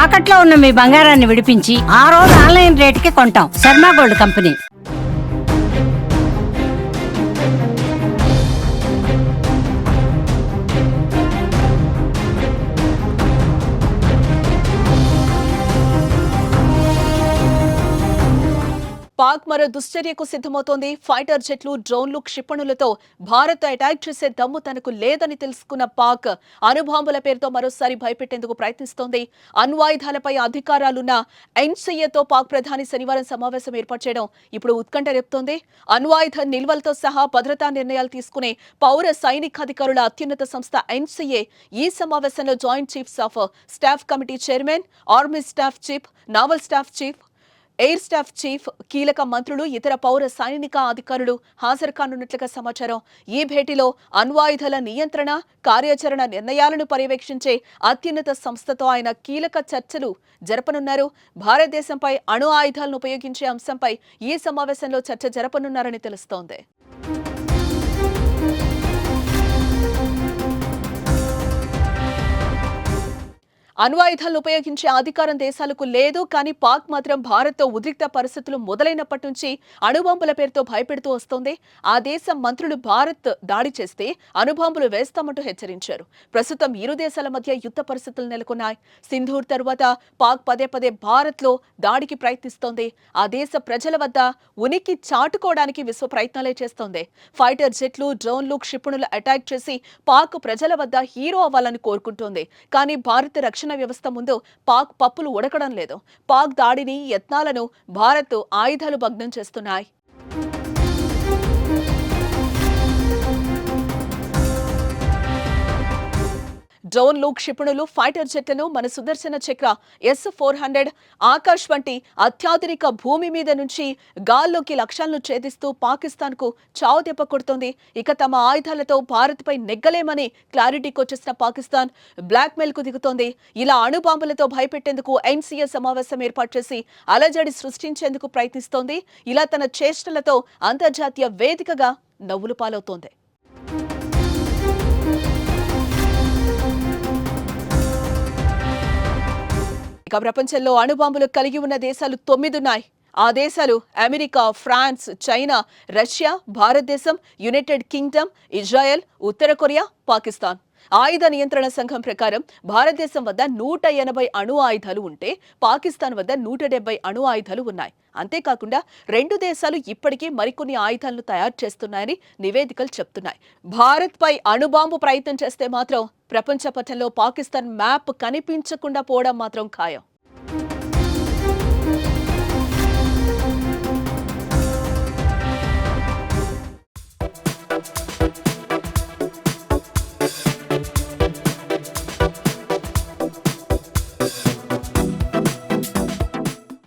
తాకట్లో ఉన్న మీ బంగారాన్ని విడిపించి ఆ రోజు ఆన్లైన్ రేటుకి కొంటాం. Sharma gold company. పాక్ మరో దుశ్చర్యకు సిద్ధమవుతోంది. ఫైటర్ జెట్లు, డ్రోన్లు, క్షిపణులతో భారత్ అటాక్ చేసే దమ్ము తనకు లేదని తెలుసుకున్న పాక్ అణుబాంబుల పేరుతో మరోసారి భయపెట్టేందుకు ప్రయత్నిస్తోంది. అణ్వాయుధాలపై అధికారాలున్న ఎన్సీఏతో పాక్ ప్రధాని శనివారం సమావేశం ఏర్పాటు చేయడం ఇప్పుడు ఉత్కంఠ రేపుతోంది. అణ్వాయుధ నిల్వలతో సహా భద్రతా నిర్ణయాలు తీసుకునే పౌర సైనికాధికారుల అత్యున్నత సంస్థ ఎన్సీఏ ఈ సమావేశంలో joint chiefs of staff committee chairman, army staff chief, naval staff chief, air staff chief, కీలక మంత్రులు, ఇతర పౌర సైనిక అధికారులు హాజరు కానున్నట్లుగా సమాచారం. ఈ భేటీలో అణ్వాయుధాల నియంత్రణ, కార్యాచరణ నిర్ణయాలను పర్యవేక్షించే అత్యున్నత సంస్థతో ఆయన కీలక చర్చలు జరపనున్నారు. భారతదేశంపై అణు ఆయుధాలను ఉపయోగించే అంశంపై ఈ సమావేశంలో చర్చ జరపనున్నారని తెలుస్తోంది. అణ్వాయుధాలను ఉపయోగించే అధికారం దేశాలకు లేదు. కానీ పాక్ మాత్రం భారత్తో ఉద్రిక్త పరిస్థితులు మొదలైనప్పటి నుంచి అణుబాంబుల పేరుతో భయపెడుతూ వస్తోంది. ఆ దేశం మంత్రులు భారత్ దాడి చేస్తే అణుబాంబులు వేస్తామంటూ హెచ్చరించారు. ప్రస్తుతం ఇరు దేశాల మధ్య యుద్ధ పరిస్థితులు నెలకొన్నాయి. సింధూర్ తరువాత పాక్ పదే పదే భారత్లో దాడికి ప్రయత్నిస్తోంది. ఆ దేశ ప్రజల వద్ద ఉనికి చాటుకోవడానికి విశ్వ ప్రయత్నాలే చేస్తోంది. ఫైటర్ జెట్లు, డ్రోన్లు, క్షిపణులు అటాక్ చేసి పాక్ ప్రజల వద్ద హీరో అవ్వాలని కోరుకుంటోంది. కానీ భారత రక్షణ వ్యవస్థ ముందు పాక్ పప్పులు ఉడకడం లేదు. పాక్ దాడిని, యత్నాలను భారత్ ఆయుధాలు భగ్నం చేస్తున్నాయి. డ్రోన్లు, క్షిపణులు, ఫైటర్ జెట్లను మన సుదర్శన చక్ర S-400 ఆకాశ్ వంటి అత్యాధునిక భూమి మీద నుంచి గాల్లోకి లక్ష్యాలను ఛేదిస్తూ పాకిస్తాన్ కు చావు దెబ్బ కొడుతోంది. ఇక తమ ఆయుధాలతో భారత్ పై నెగ్గలేమని క్లారిటీకి వచ్చేసిన పాకిస్తాన్ బ్లాక్ మెయిల్ కు దిగుతోంది. ఇలా అణుబాంబులతో భయపెట్టేందుకు ఎన్సీఏ సమావేశం ఏర్పాటు చేసి అలజడి సృష్టించేందుకు ప్రయత్నిస్తోంది. ఇలా తన చేష్టలతో అంతర్జాతీయ వేదికగా నవ్వులు పాలవుతోంది. ఇక ప్రపంచంలో అణుబాంబులు కలిగి ఉన్న దేశాలు 9 ఉన్నాయి. ఆ దేశాలు అమెరికా, ఫ్రాన్స్, చైనా, రష్యా, భారతదేశం, యునైటెడ్ కింగ్డమ్, ఇజ్రాయెల్, ఉత్తర కొరియా, పాకిస్తాన్. ఆయుధ నియంత్రణ సంఘం ప్రకారం భారతదేశం వద్ద 180 అణు ఆయుధాలు ఉంటే పాకిస్తాన్ వద్ద 170 అణు ఆయుధాలు ఉన్నాయి. అంతేకాకుండా రెండు దేశాలు ఇప్పటికీ మరికొన్ని ఆయుధాలను తయారు చేస్తున్నాయని నివేదికలు చెప్తున్నాయి. భారత్ పై అణుబాంబు ప్రయత్నం చేస్తే మాత్రం ప్రపంచ పటంలో పాకిస్తాన్ మ్యాప్ కనిపించకుండా పోవడం మాత్రం ఖాయం.